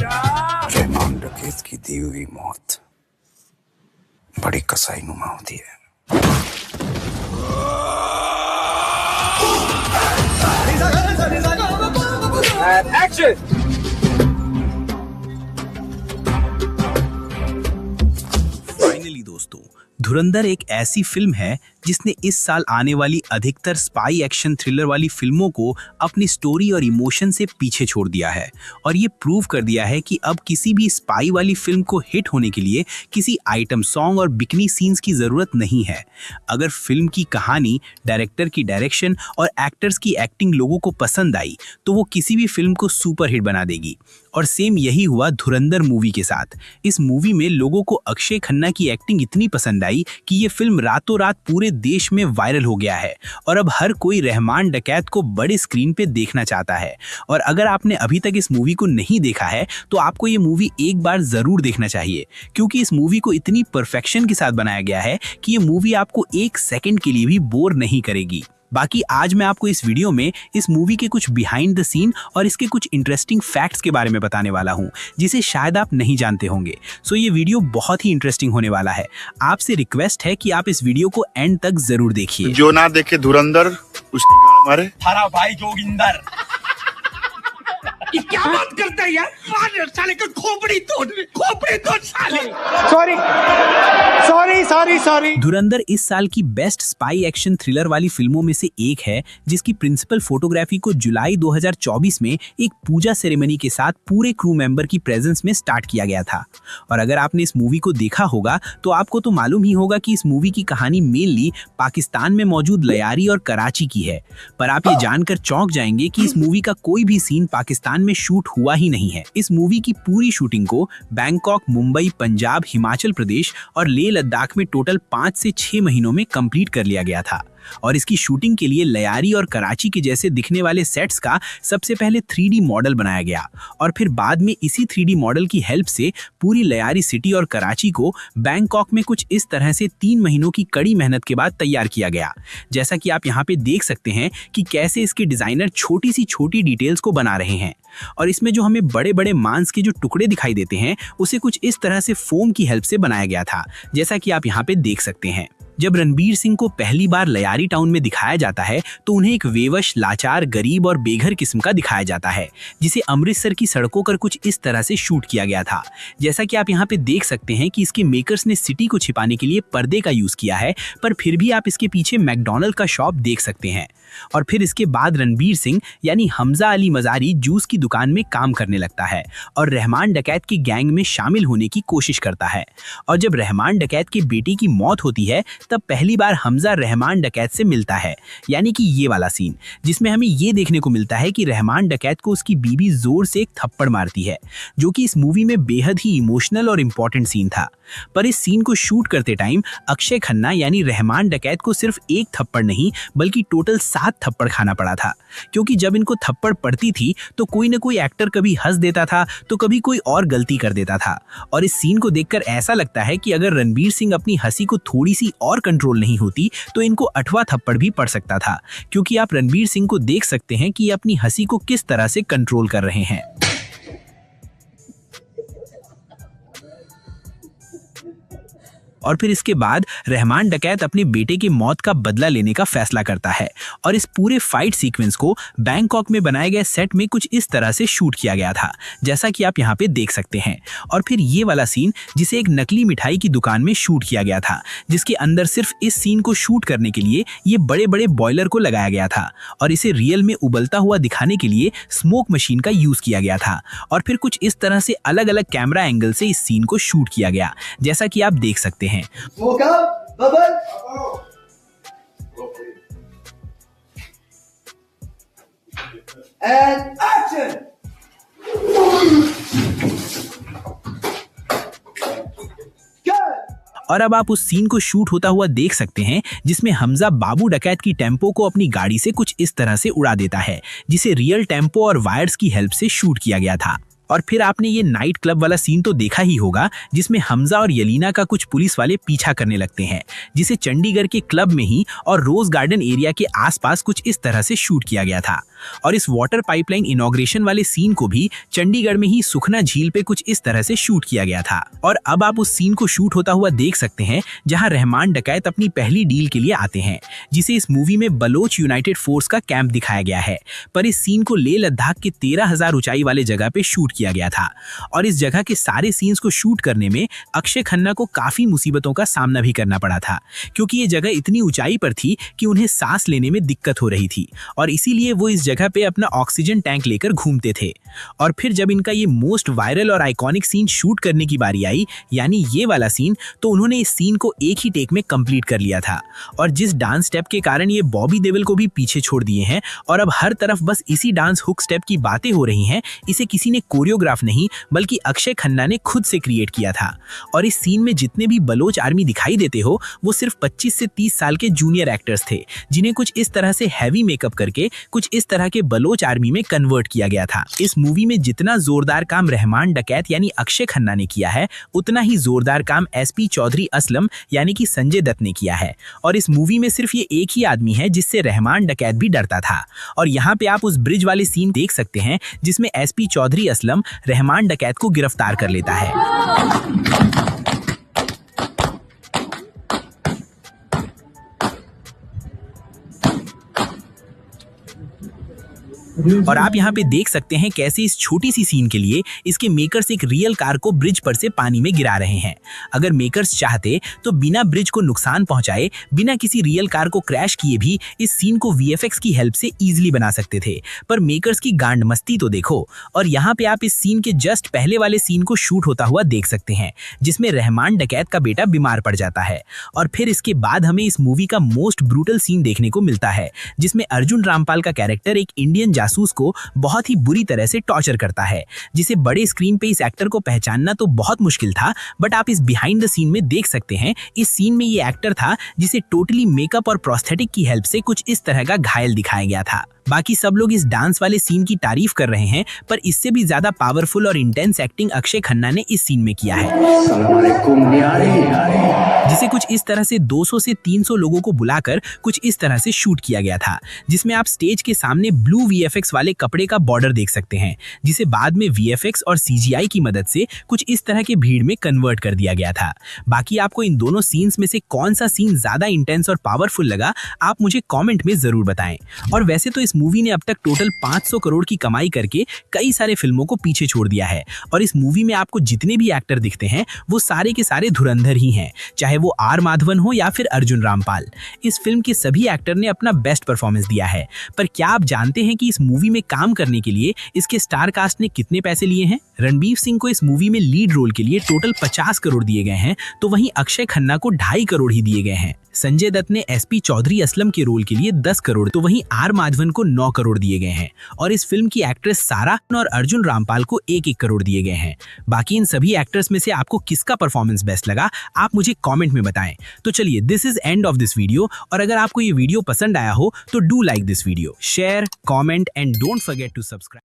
रहमान डकैत की दी हुई मौत बड़ी कसाई नुमा होती है। एक्शन! फाइनली दोस्तों, धुरंधर एक ऐसी फिल्म है जिसने इस साल आने वाली अधिकतर स्पाई एक्शन थ्रिलर वाली फिल्मों को अपनी स्टोरी और इमोशन से पीछे छोड़ दिया है और ये प्रूव कर दिया है कि अब किसी भी स्पाई वाली फिल्म को हिट होने के लिए किसी आइटम सॉन्ग और बिकनी सीन्स की ज़रूरत नहीं है। अगर फिल्म की कहानी, डायरेक्टर की डायरेक्शन और एक्टर्स की एक्टिंग लोगों को पसंद आई तो वो किसी भी फिल्म को सुपर हिट बना देगी। और सेम यही हुआ धुरंधर मूवी के साथ। इस मूवी में लोगों को अक्षय खन्ना की एक्टिंग इतनी पसंद आई कि ये फिल्म रातों रात पूरे देश में वायरल हो गया है और अब हर कोई रहमान डकैत को बड़े स्क्रीन पे देखना चाहता है। और अगर आपने अभी तक इस मूवी को नहीं देखा है तो आपको ये मूवी एक बार जरूर देखना चाहिए, क्योंकि इस मूवी को इतनी परफेक्शन के साथ बनाया गया है कि ये मूवी आपको एक सेकंड के लिए भी बोर नहीं करेगी। बाकी आज मैं आपको इस वीडियो में इस मूवी के कुछ बिहाइंड द सीन और इसके कुछ इंटरेस्टिंग फैक्ट्स के बारे में बताने वाला हूं, जिसे शायद आप नहीं जानते होंगे। सो ये वीडियो बहुत ही इंटरेस्टिंग होने वाला है। आपसे रिक्वेस्ट है कि आप इस वीडियो को एंड तक जरूर देखिए। जो ना देखे धुरंधर उसकी गाड़ मारे। हरा भाई जोगिंदर। ये क्या बात करता है यार? मार साले का खोपड़ी तोड़ साले। सॉरी। धुरंधर इस साल की बेस्ट स्पाई एक्शन थ्रिलर वाली फिल्मों में से एक है, जिसकी प्रिंसिपल फोटोग्राफी को जुलाई 2024 में एक पूजा सेरेमनी के साथ पूरे क्रू मेंबर की प्रेजेंस में स्टार्ट किया गया था। और अगर आपने इस मूवी को देखा होगा तो आपको तो मालूम ही होगा कि इस मूवी की कहानी मेनली पाकिस्तान में मौजूद लयारी और कराची की है। पर आप ये जानकर चौंक जाएंगे कि इस मूवी का कोई भी सीन पाकिस्तान में शूट हुआ ही नहीं है। इस मूवी की पूरी शूटिंग को बैंकॉक, मुंबई, पंजाब, हिमाचल प्रदेश और लेह लद्दाख में टोटल 5 से 6 महीनों में कंप्लीट कर लिया गया था। और इसकी शूटिंग के लिए लयारी और कराची के जैसे दिखने वाले सेट्स का सबसे पहले 3D मॉडल बनाया गया और फिर बाद में इसी 3D मॉडल की हेल्प से पूरी लयारी सिटी और कराची को बैंकॉक में कुछ इस तरह से 3 महीनों की कड़ी मेहनत के बाद तैयार किया गया। जैसा कि आप यहाँ पे देख सकते हैं कि कैसे इसके डिजाइनर छोटी सी छोटी डिटेल्स को बना रहे हैं। और इसमें जो हमें बड़े बड़े मांस के जो टुकड़े दिखाई देते हैं उसे कुछ इस तरह से फोम की हेल्प से बनाया गया था, जैसा कि आप यहाँ पे देख सकते हैं। जब रणबीर सिंह को पहली बार लयारी टाउन में दिखाया जाता है तो उन्हें एक बेवश, लाचार, गरीब और बेघर किस्म का दिखाया जाता है, जिसे अमृतसर की सड़कों पर कुछ इस तरह से शूट किया गया था। जैसा कि आप यहाँ पे देख सकते हैं कि इसके मेकर्स ने सिटी को छिपाने के लिए पर्दे का यूज किया है, पर फिर भी आप इसके पीछे मैकडॉनल्ड का शॉप देख सकते हैं। और फिर इसके बाद रणबीर सिंह यानी हमजा अली मजारी जूस की दुकान में काम करने लगता है और रहमान डकैत की गैंग में शामिल होने की कोशिश करता है। और जब रहमान डकैत के बेटे की मौत होती है तब पहली बार हमजा रहमान डकैत से मिलता है, यानी कि ये वाला सीन जिसमें हमें ये देखने को मिलता है कि रहमान डकैत को उसकी बीवी जोर से एक थप्पड़ मारती है, जो कि इस मूवी में बेहद ही इमोशनल और इम्पोर्टेंट सीन था। पर इस सीन को शूट करते टाइम अक्षय खन्ना यानी रहमान डकैत को सिर्फ एक थप्पड़ नहीं बल्कि टोटल 7 थप्पड़ खाना पड़ा था, क्योंकि जब इनको थप्पड़ पड़ती थी तो कोई न कोई एक्टर कभी हंस देता था तो कभी कोई और गलती कर देता था। और इस सीन को देखकर ऐसा लगता है कि अगर रणबीर सिंह अपनी हंसी को थोड़ी सी और कंट्रोल नहीं होती तो इनको 8वां थप्पड़ भी पड़ सकता था, क्योंकि आप रणबीर सिंह को देख सकते हैं कि ये अपनी हंसी को किस तरह से कंट्रोल कर रहे हैं। और फिर इसके बाद रहमान डकैत अपने बेटे की मौत का बदला लेने का फैसला करता है और इस पूरे फाइट सीक्वेंस को बैंकॉक में बनाए गए सेट में कुछ इस तरह से शूट किया गया था, जैसा कि आप यहाँ पे देख सकते हैं। और फिर ये वाला सीन जिसे एक नकली मिठाई की दुकान में शूट किया गया था, जिसके अंदर सिर्फ इस सीन को शूट करने के लिए ये बड़े बड़े बॉयलर को लगाया गया था और इसे रियल में उबलता हुआ दिखाने के लिए स्मोक मशीन का यूज किया गया था। और फिर कुछ इस तरह से अलग अलग कैमरा एंगल से इस सीन को शूट किया गया, जैसा कि आप देख सकते हैं। Smoke up, bubble. And action. और अब आप उस सीन को शूट होता हुआ देख सकते हैं जिसमें हमजा बाबू डकैत की टेम्पो को अपनी गाड़ी से कुछ इस तरह से उड़ा देता है, जिसे रियल टेम्पो और वायर्स की हेल्प से शूट किया गया था। और फिर आपने ये नाइट क्लब वाला सीन तो देखा ही होगा, जिसमें हमजा और यलीना का कुछ पुलिस वाले पीछा करने लगते हैं, जिसे चंडीगढ़ के क्लब में ही और रोज गार्डन एरिया के आसपास कुछ इस तरह से शूट किया गया था। और इस वाटर पाइपलाइन इनॉग्रेशन वाले सीन को भी चंडीगढ़ में ही सुखना झील पे कुछ इस तरह से शूट किया गया था। और अब आप उस सीन को शूट होता हुआ देख सकते हैं जहां रहमान डकैत अपनी पहली डील के लिए आते हैं, जिसे इस मूवी में बलोच यूनाइटेड फोर्स का कैंप दिखाया गया है। पर इस सीन को लेह लद्दाख के 13,000 ऊंचाई वाले जगह पे शूट किया गया था। और इस जगह के सारे सीन्स को शूट करने में अक्षय खन्ना को काफी मुसीबतों का सामना भी करना पड़ा था, क्योंकि ये जगह इतनी ऊंचाई पर थी कि उन्हें सांस लेने में दिक्कत हो रही थी, और इसीलिए वो इस जगह पे अपना ऑक्सीजन टैंक लेकर घूमते थे। और फिर जब इनका ये मोस्ट वायरल और आइकॉनिक सीन शूट करने की बारी आई, यानी ये वाला सीन, तो उन्होंने इस सीन को एक ही टेक में कंप्लीट कर लिया था। और जिस डांस स्टेप के कारण ये बॉबी देओल को भी पीछे छोड़ दिए हैं और अब हर तरफ बस इसी डांस हुक स्टेप की बातें हो रही हैं, इसे किसी ने कोरियोग्राफ नहीं बल्कि अक्षय खन्ना ने खुद से क्रिएट किया था। और इस सीन में जितने भी बलोच आर्मी दिखाई देते हो वो सिर्फ 25 से 30 साल के जूनियर एक्टर्स थे, जिन्हें कुछ इस तरह से हैवी मेकअप करके कुछ इस तरह के बलोच आर्मी में कन्वर्ट किया गया था। इस मूवी में जितना जोरदार काम रहमान डकैत यानी अक्षय खन्ना ने किया है, उतना ही जोरदार काम एसपी चौधरी असलम यानी कि संजय दत्त ने किया है। और इस मूवी में सिर्फ ये एक ही आदमी है जिससे रहमान डकैत भी डरता था। और यहाँ पे आप उस ब्रिज वाले सीन देख सकते हैं जिसमें एसपी चौधरी असलम रहमान डकैत को गिरफ्तार कर लेता है। और आप यहाँ पे देख सकते हैं कैसे इस छोटी सी सीन के लिए इसके मेकर्स एक रियल कार को ब्रिज पर से पानी में गिरा रहे हैं। अगर मेकर्स चाहते तो बिना ब्रिज को नुकसान पहुंचाए, बिना किसी रियल कार को क्रैश किए भी इस सीन को वीएफएक्स की हेल्प से इजीली बना सकते थे, पर मेकर्स की गांड मस्ती तो देखो। और यहाँ पे आप इस सीन के जस्ट पहले वाले सीन को शूट होता हुआ देख सकते हैं, जिसमें रहमान डकैत का बेटा बीमार पड़ जाता है। और फिर इसके बाद हमें इस मूवी का मोस्ट ब्रूटल सीन देखने को मिलता है, जिसमें अर्जुन रामपाल का कैरेक्टर एक इंडियन जासूस को बहुत ही बुरी तरह से टॉर्चर करता है, जिसे बड़े स्क्रीन पे इस एक्टर को पहचानना तो बहुत मुश्किल था, बट आप इस बिहाइंड द सीन में देख सकते हैं इस सीन में ये एक्टर था जिसे टोटली मेकअप और प्रोस्थेटिक की हेल्प से कुछ इस तरह का घायल दिखाया गया था। बाकी सब लोग इस डांस वाले सीन की तारीफ कर रहे हैं, पर इससे भी ज्यादा पावरफुल और इंटेंस एक्टिंग अक्षय खन्ना ने इस सीन में किया है, जिसे कुछ इस तरह से 200 से 300 लोगों को बुलाकर कुछ इस तरह से शूट किया गया था, जिसमें आप स्टेज के सामने ब्लू वीएफएक्स वाले कपड़े का बॉर्डर देख सकते हैं, जिसे बाद में वीएफएक्स और सीजीआई की मदद से कुछ इस तरह के भीड़ में कन्वर्ट कर दिया गया था। बाकी आपको इन दोनों सीन्स में से कौन सा सीन ज्यादा इंटेंस और पावरफुल लगा, आप मुझे कॉमेंट में जरूर बताएं। और वैसे तो इस मूवी ने अब तक टोटल 500 करोड़ की कमाई करके कई सारे फिल्मों को पीछे छोड़ दिया है, और इस मूवी में आपको जितने भी एक्टर दिखते हैं वो सारे के सारे धुरंधर ही हैं, चाहे वो आर माधवन हो या फिर अर्जुन रामपाल। इस फिल्म के सभी एक्टर ने अपना बेस्ट परफॉर्मेंस दिया है। पर क्या आप जानते हैं कि इस मूवी में काम करने के लिए इसके स्टार कास्ट ने कितने पैसे लिए हैं? रणबीर सिंह को इस मूवी में लीड रोल के लिए टोटल 50 करोड़ दिए गए हैं, तो वहीं अक्षय खन्ना को 2.5 करोड़ ही दिए गए हैं। संजय दत्त ने एसपी चौधरी असलम के रोल के लिए 10 करोड़, तो वहीं आर माधवन को 9 करोड़ दिए गए हैं। और इस फिल्म की एक्ट्रेस सारा और अर्जुन रामपाल को 1-1 करोड़ दिए गए हैं। बाकी इन सभी एक्टर्स में से आपको किसका परफॉर्मेंस बेस्ट लगा, आप मुझे कमेंट में बताएं। तो चलिए, this is end of this video. और अगर आपको ये वीडियो पसंद आया हो तो do like this video, share, comment and don't forget to subscribe.